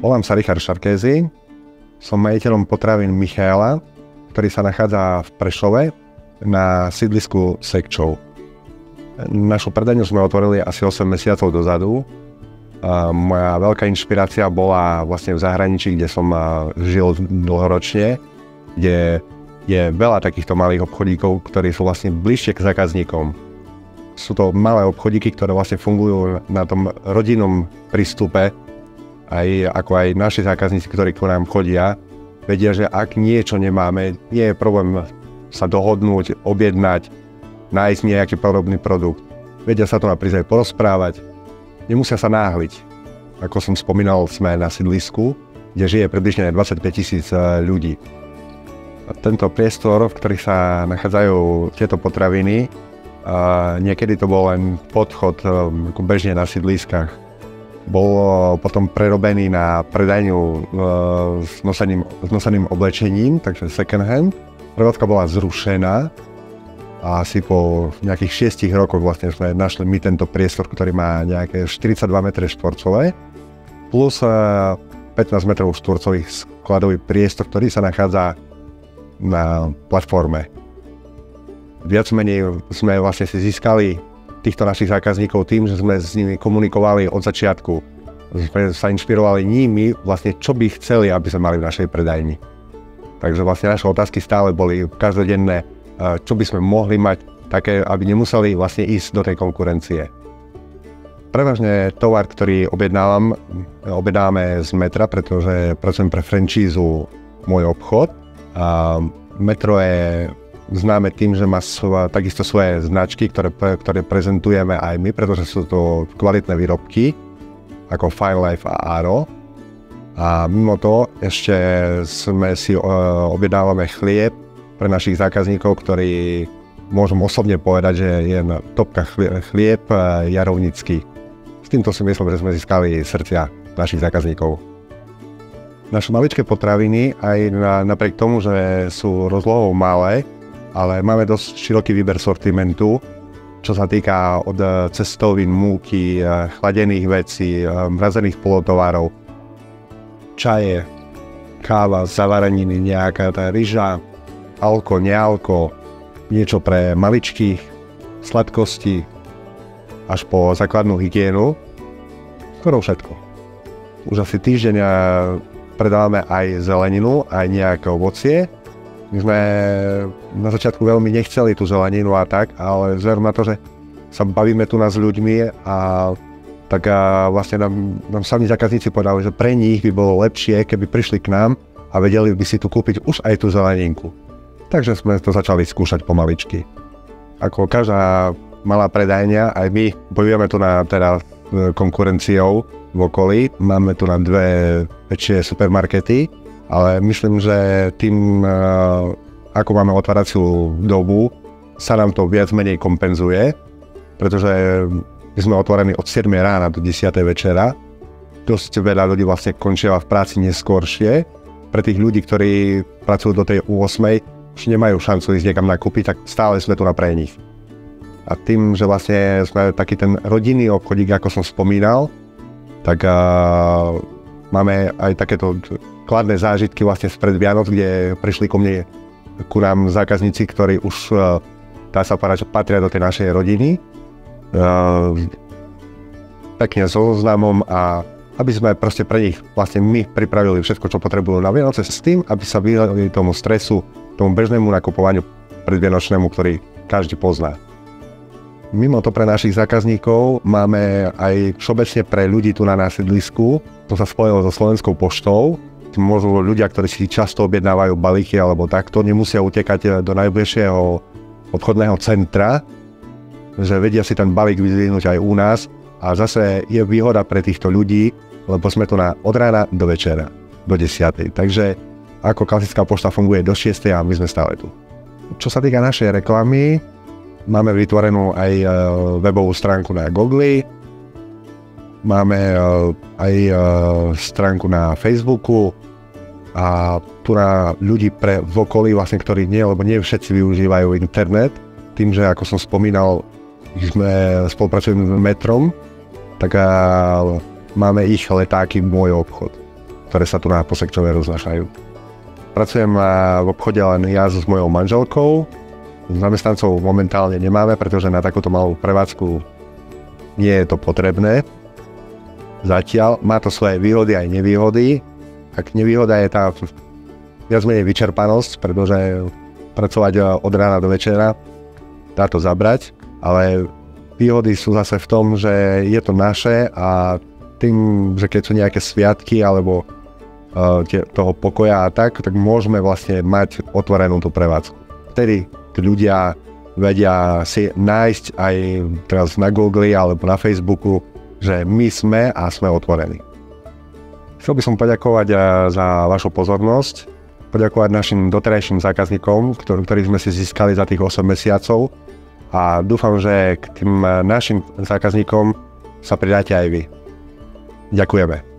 Volám sa Richard Šarkézy, som majiteľom potravín Michaela, ktorý sa nachádza v Prešove na sídlisku Sekčov. Našu predajňu sme otvorili asi 8 mesiacov dozadu. Moja veľká inšpirácia bola vlastne v zahraničí, kde som žil dlhoročne, kde je veľa takýchto malých obchodíkov, ktorí sú vlastne bližšie k zákazníkom. Sú to malé obchodíky, ktoré vlastne fungujú na tom rodinnom prístupe, ako aj naši zákazníci, ktorí k nám chodia, vedia, že ak niečo nemáme, nie je problém sa dohodnúť, objednať, nájsť nejaký podobný produkt. Vedia sa to napríklad aj porozprávať, nemusia sa náhliť. Ako som spomínal, sme na sídlisku, kde žije približne 25 000 ľudí. A tento priestor, v ktorých sa nachádzajú tieto potraviny, niekedy to bol len podchod bežne na sídliskách. Bol potom prerobený na predajňu s noseným oblečením, takže second hand. Prevádzka bola zrušená a asi po nejakých 6 rokoch vlastne sme našli my tento priestor, ktorý má nejaké 42 m2 plus 15 m2 skladový priestor, ktorý sa nachádza na platforme. Viac menej sme vlastne si získali týchto našich zákazníkov tým, že sme s nimi komunikovali od začiatku. Sme sa inšpirovali nimi vlastne, čo by chceli, aby sme mali v našej predajni. Takže vlastne naše otázky stále boli každodenné, čo by sme mohli mať také, aby nemuseli vlastne ísť do tej konkurencie. Prevažne tovar, ktorý objednávame z Metra, pretože pracujem pre franchízu Môj obchod. Metro je známe tým, že má takisto svoje značky, ktoré prezentujeme aj my, pretože sú to kvalitné výrobky, ako Fine Life a Aro. A mimo toho ešte objednávame chlieb pre našich zákazníkov, ktorý môžem osobne povedať, že je na topka chlieb jarovnický. S týmto si myslím, že sme získali srdcia našich zákazníkov. Naše maličké potraviny, aj napriek tomu, že sú rozlohou malé, ale máme dosť široký výber sortimentu, čo sa týka od cestovín, múky, chladených vecí, mrazených polotovarov, čaje, káva, zavareniny, nejaká tá ryža, alko, nealko, niečo pre maličkých, sladkosti, až po základnú hygienu, skoro všetko. Už asi týždeň predávame aj zeleninu, aj nejaké ovocie. My sme na začiatku veľmi nechceli tú zeleninu a tak, ale vzhľadom na to, že sa bavíme tu s ľuďmi tak vlastne nám sami zákazníci povedali, že pre nich by bolo lepšie, keby prišli k nám a vedeli by si tu kúpiť už aj tú zeleninku. Takže sme to začali skúšať pomaličky. Ako každá malá predajňa, aj my bojujeme tu na konkurenciou v okolí. Máme tu na 2 väčšie supermarkety, ale myslím, že tým, ako máme otváraciu dobu, sa nám to viac menej kompenzuje, pretože my sme otvorení od 7 rána do 10 večera. Dosť veľa ľudí vlastne končia v práci neskôršie. Pre tých ľudí, ktorí pracujú do tej 8, už nemajú šancu ísť niekam nakúpiť, tak stále sme tu pre nich. A tým, že vlastne sme taký ten rodinný obchodík, ako som spomínal, tak máme aj takéto kladné zážitky vlastne spred Vianoc, kde prišli ku nám zákazníci, ktorí už, dá sa povedať, že patria do tej našej rodiny. Pekne so zoznamom a aby sme proste pre nich vlastne my pripravili všetko, čo potrebujú na Vianoce s tým, aby sa vyhli tomu stresu, tomu bežnému nakupovaniu predvianočnému, ktorý každý pozná. Mimo to pre našich zákazníkov máme aj všeobecne pre ľudí tu na sídlisku. To sa spojilo so Slovenskou poštou. Môžu ľudia, ktorí si často objednávajú balíky alebo takto, nemusia utekať do najbližšieho obchodného centra, že vedia si ten balík vyzvihnúť aj u nás. A zase je výhoda pre týchto ľudí, lebo sme tu od rána do večera, do 10. Takže ako klasická pošta funguje do 6 a my sme stále tu. Čo sa týka našej reklamy, máme vytvorenú aj webovú stránku na Google, máme aj stránku na Facebooku a tu na ľudí v okolí, vlastne, ktorí lebo nie všetci využívajú internet. Tým, že ako som spomínal, spolupracujeme s Metrom, tak máme ich letáky Môj obchod. ktoré sa tu na Posekčove roznášajú. Pracujem v obchode len ja s mojou manželkou. Zamestnancov momentálne nemáme, pretože na takúto malú prevádzku nie je to potrebné. Zatiaľ má to svoje výhody aj nevýhody. Ak nevýhoda je tá viac menej vyčerpanosť, pretože pracovať od rána do večera dá to zabrať, ale výhody sú zase v tom, že je to naše a tým, že keď sú nejaké sviatky alebo toho pokoja a tak môžeme vlastne mať otvorenú tú prevádzku. Vtedy tí ľudia vedia si nájsť aj teraz na Google alebo na Facebooku, že my sme a sme otvorení. Chcel by som poďakovať za vašu pozornosť, poďakovať našim doterajším zákazníkom, ktorých sme si získali za tých 8 mesiacov a dúfam, že k tým našim zákazníkom sa pridáte aj vy. Ďakujeme.